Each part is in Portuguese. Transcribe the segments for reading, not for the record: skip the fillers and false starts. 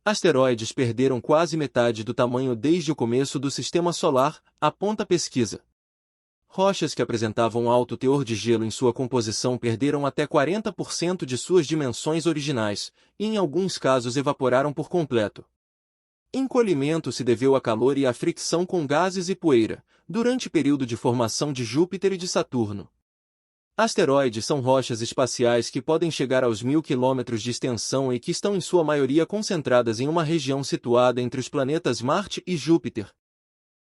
Asteroides perderam quase metade do tamanho desde o começo do Sistema Solar, aponta a pesquisa. Rochas que apresentavam alto teor de gelo em sua composição perderam até 40% de suas dimensões originais, e em alguns casos evaporaram por completo. Encolhimento se deveu a calor e à fricção com gases e poeira, durante o período de formação de Júpiter e de Saturno. Asteroides são rochas espaciais que podem chegar aos 1000 km de extensão e que estão em sua maioria concentradas em uma região situada entre os planetas Marte e Júpiter.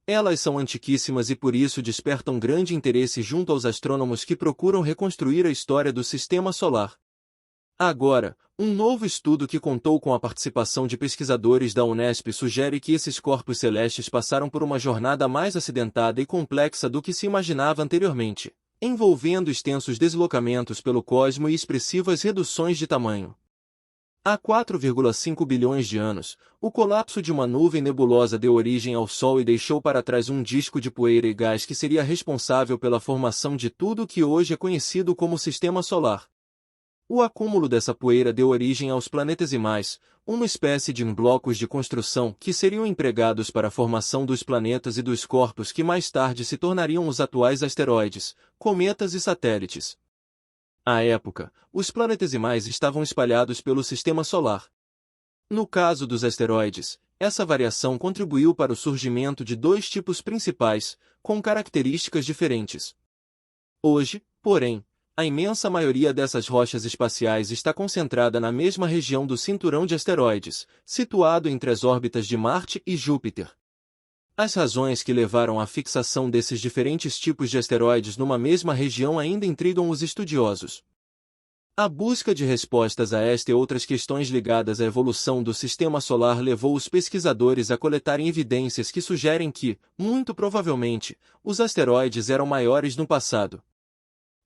Elas são antiquíssimas e por isso despertam grande interesse junto aos astrônomos que procuram reconstruir a história do Sistema Solar. Agora, um novo estudo que contou com a participação de pesquisadores da Unesp sugere que esses corpos celestes passaram por uma jornada mais acidentada e complexa do que se imaginava anteriormente, envolvendo extensos deslocamentos pelo cosmo e expressivas reduções de tamanho. Há 4,5 bilhões de anos, o colapso de uma nuvem nebulosa deu origem ao Sol e deixou para trás um disco de poeira e gás que seria responsável pela formação de tudo o que hoje é conhecido como Sistema Solar. O acúmulo dessa poeira deu origem aos planetesimais, uma espécie de blocos de construção que seriam empregados para a formação dos planetas e dos corpos que mais tarde se tornariam os atuais asteroides, cometas e satélites. À época, os planetesimais estavam espalhados pelo Sistema Solar. No caso dos asteroides, essa variação contribuiu para o surgimento de dois tipos principais, com características diferentes. Hoje, porém, a imensa maioria dessas rochas espaciais está concentrada na mesma região do cinturão de asteroides, situado entre as órbitas de Marte e Júpiter. As razões que levaram à fixação desses diferentes tipos de asteroides numa mesma região ainda intrigam os estudiosos. A busca de respostas a esta e outras questões ligadas à evolução do Sistema Solar levou os pesquisadores a coletarem evidências que sugerem que, muito provavelmente, os asteroides eram maiores no passado.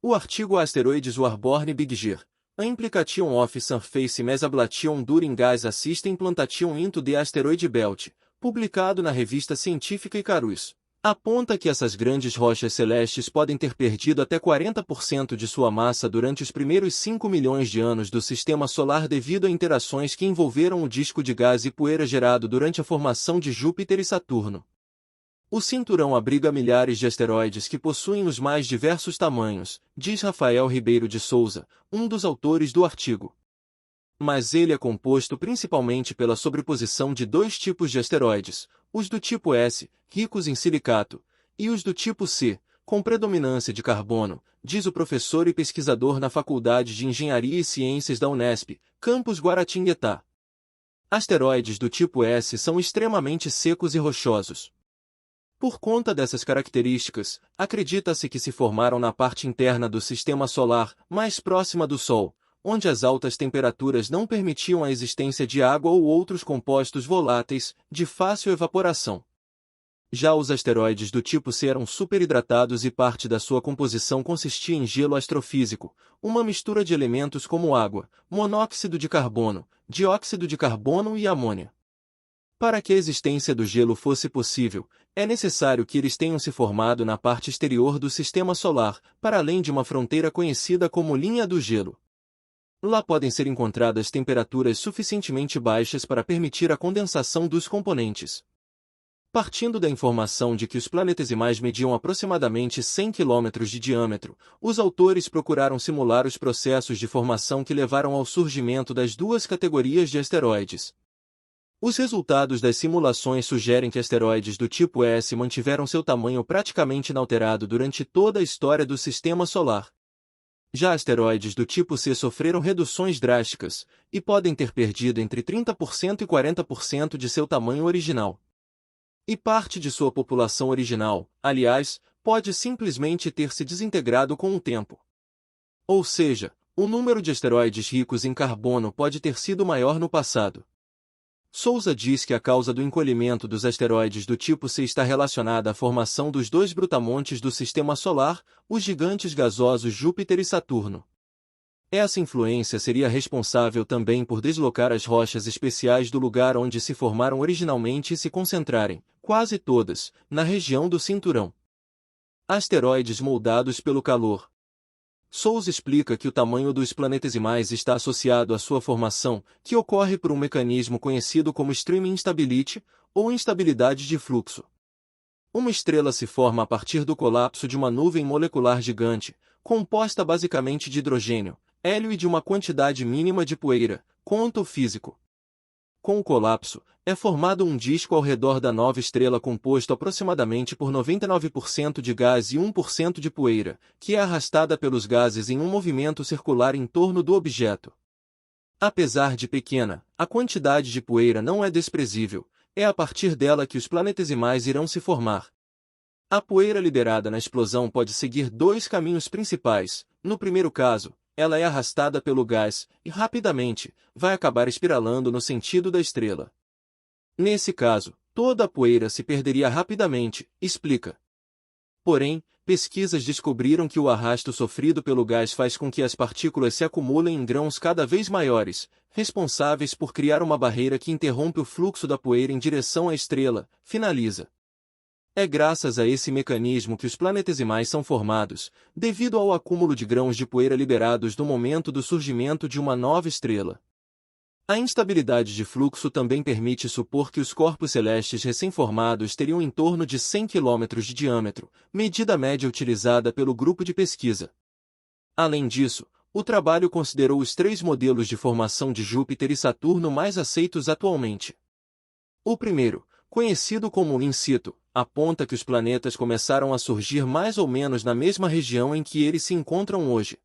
O artigo Asteroids Warborne Bigger, a Implication of Surface Mesablation During Gas Assistant Implantation into the Asteroid Belt, publicado na revista científica Icarus, aponta que essas grandes rochas celestes podem ter perdido até 40% de sua massa durante os primeiros 5 milhões de anos do Sistema Solar devido a interações que envolveram o disco de gás e poeira gerado durante a formação de Júpiter e Saturno. O cinturão abriga milhares de asteroides que possuem os mais diversos tamanhos, diz Rafael Ribeiro de Souza, um dos autores do artigo. Mas ele é composto principalmente pela sobreposição de dois tipos de asteroides, os do tipo S, ricos em silicato, e os do tipo C, com predominância de carbono, diz o professor e pesquisador na Faculdade de Engenharia e Ciências da Unesp, campus Guaratinguetá. Asteroides do tipo S são extremamente secos e rochosos. Por conta dessas características, acredita-se que se formaram na parte interna do Sistema Solar, mais próxima do Sol, onde as altas temperaturas não permitiam a existência de água ou outros compostos voláteis, de fácil evaporação. Já os asteroides do tipo C eram superidratados e parte da sua composição consistia em gelo astrofísico, uma mistura de elementos como água, monóxido de carbono, dióxido de carbono e amônia. Para que a existência do gelo fosse possível, é necessário que eles tenham se formado na parte exterior do Sistema Solar, para além de uma fronteira conhecida como linha do gelo. Lá podem ser encontradas temperaturas suficientemente baixas para permitir a condensação dos componentes. Partindo da informação de que os planetesimais mediam aproximadamente 100 km de diâmetro, os autores procuraram simular os processos de formação que levaram ao surgimento das duas categorias de asteroides. Os resultados das simulações sugerem que asteroides do tipo S mantiveram seu tamanho praticamente inalterado durante toda a história do Sistema Solar. Já asteroides do tipo C sofreram reduções drásticas, e podem ter perdido entre 30% e 40% de seu tamanho original. E parte de sua população original, aliás, pode simplesmente ter se desintegrado com o tempo. Ou seja, o número de asteroides ricos em carbono pode ter sido maior no passado. Souza diz que a causa do encolhimento dos asteroides do tipo C está relacionada à formação dos dois brutamontes do Sistema Solar, os gigantes gasosos Júpiter e Saturno. Essa influência seria responsável também por deslocar as rochas especiais do lugar onde se formaram originalmente e se concentrarem, quase todas, na região do cinturão. Asteroides moldados pelo calor. Souza explica que o tamanho dos planetesimais está associado à sua formação, que ocorre por um mecanismo conhecido como stream instability, ou instabilidade de fluxo. Uma estrela se forma a partir do colapso de uma nuvem molecular gigante, composta basicamente de hidrogênio, hélio e de uma quantidade mínima de poeira, conta o físico. Com o colapso, é formado um disco ao redor da nova estrela composto aproximadamente por 99% de gás e 1% de poeira, que é arrastada pelos gases em um movimento circular em torno do objeto. Apesar de pequena, a quantidade de poeira não é desprezível, é a partir dela que os planetesimais irão se formar. A poeira liberada na explosão pode seguir dois caminhos principais. No primeiro caso, ela é arrastada pelo gás e, rapidamente, vai acabar espiralando no sentido da estrela. Nesse caso, toda a poeira se perderia rapidamente, explica. Porém, pesquisas descobriram que o arrasto sofrido pelo gás faz com que as partículas se acumulem em grãos cada vez maiores, responsáveis por criar uma barreira que interrompe o fluxo da poeira em direção à estrela, finaliza. É graças a esse mecanismo que os planetesimais são formados, devido ao acúmulo de grãos de poeira liberados no momento do surgimento de uma nova estrela. A instabilidade de fluxo também permite supor que os corpos celestes recém-formados teriam em torno de 100 km de diâmetro, medida média utilizada pelo grupo de pesquisa. Além disso, o trabalho considerou os 3 modelos de formação de Júpiter e Saturno mais aceitos atualmente. O primeiro, conhecido como in situ, aponta que os planetas começaram a surgir mais ou menos na mesma região em que eles se encontram hoje.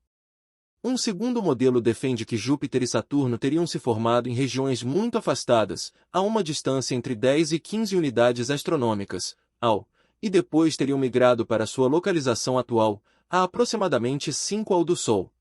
Um segundo modelo defende que Júpiter e Saturno teriam se formado em regiões muito afastadas, a uma distância entre 10 e 15 unidades astronômicas, e depois teriam migrado para sua localização atual, a aproximadamente 5 ao do Sol.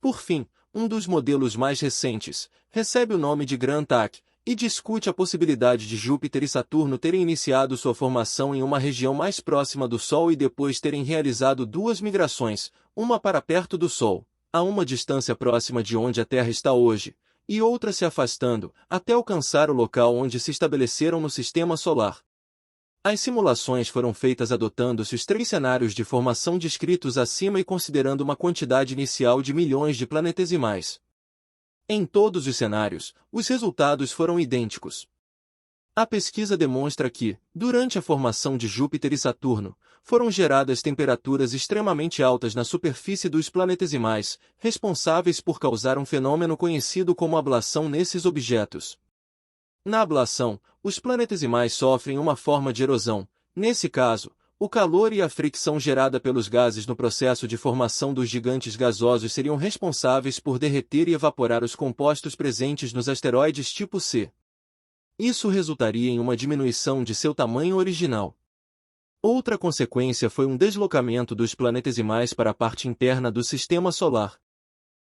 Por fim, um dos modelos mais recentes, recebe o nome de Grand-TAC, e discute a possibilidade de Júpiter e Saturno terem iniciado sua formação em uma região mais próxima do Sol e depois terem realizado 2 migrações, uma para perto do Sol, a uma distância próxima de onde a Terra está hoje, e outra se afastando, até alcançar o local onde se estabeleceram no Sistema Solar. As simulações foram feitas adotando-se os 3 cenários de formação descritos acima e considerando uma quantidade inicial de milhões de planetesimais. Em todos os cenários, os resultados foram idênticos. A pesquisa demonstra que, durante a formação de Júpiter e Saturno, foram geradas temperaturas extremamente altas na superfície dos planetesimais, responsáveis por causar um fenômeno conhecido como ablação nesses objetos. Na ablação, os planetesimais sofrem uma forma de erosão. Nesse caso, o calor e a fricção gerada pelos gases no processo de formação dos gigantes gasosos seriam responsáveis por derreter e evaporar os compostos presentes nos asteroides tipo C. Isso resultaria em uma diminuição de seu tamanho original. Outra consequência foi um deslocamento dos planetesimais para a parte interna do Sistema Solar.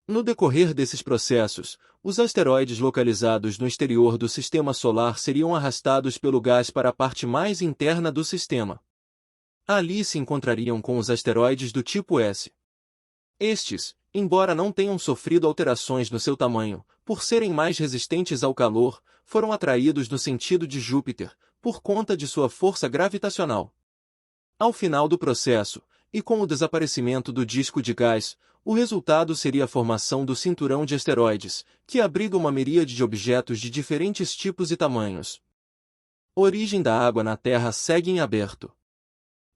No decorrer desses processos, os asteroides localizados no exterior do Sistema Solar seriam arrastados pelo gás para a parte mais interna do sistema. Ali se encontrariam com os asteroides do tipo S. Estes, embora não tenham sofrido alterações no seu tamanho, por serem mais resistentes ao calor, foram atraídos no sentido de Júpiter, por conta de sua força gravitacional. Ao final do processo, e com o desaparecimento do disco de gás, o resultado seria a formação do cinturão de asteroides, que abriga uma miríade de objetos de diferentes tipos e tamanhos. Origem da água na Terra segue em aberto.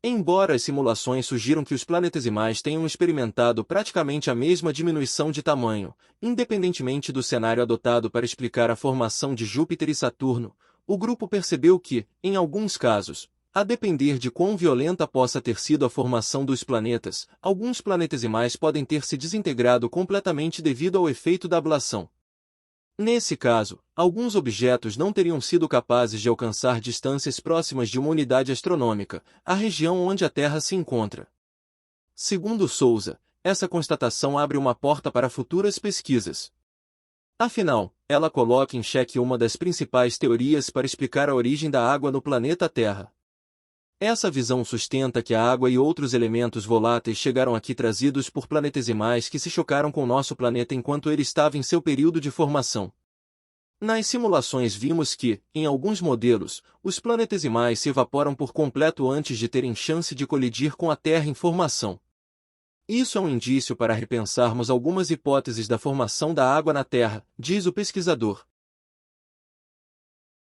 Embora as simulações sugiram que os planetesimais tenham experimentado praticamente a mesma diminuição de tamanho, independentemente do cenário adotado para explicar a formação de Júpiter e Saturno, o grupo percebeu que, em alguns casos, a depender de quão violenta possa ter sido a formação dos planetas, alguns planetesimais podem ter se desintegrado completamente devido ao efeito da ablação. Nesse caso, alguns objetos não teriam sido capazes de alcançar distâncias próximas de uma unidade astronômica, a região onde a Terra se encontra. Segundo Souza, essa constatação abre uma porta para futuras pesquisas. Afinal, ela coloca em xeque uma das principais teorias para explicar a origem da água no planeta Terra. Essa visão sustenta que a água e outros elementos voláteis chegaram aqui trazidos por planetesimais que se chocaram com nosso planeta enquanto ele estava em seu período de formação. Nas simulações vimos que, em alguns modelos, os planetesimais se evaporam por completo antes de terem chance de colidir com a Terra em formação. Isso é um indício para repensarmos algumas hipóteses da formação da água na Terra, diz o pesquisador.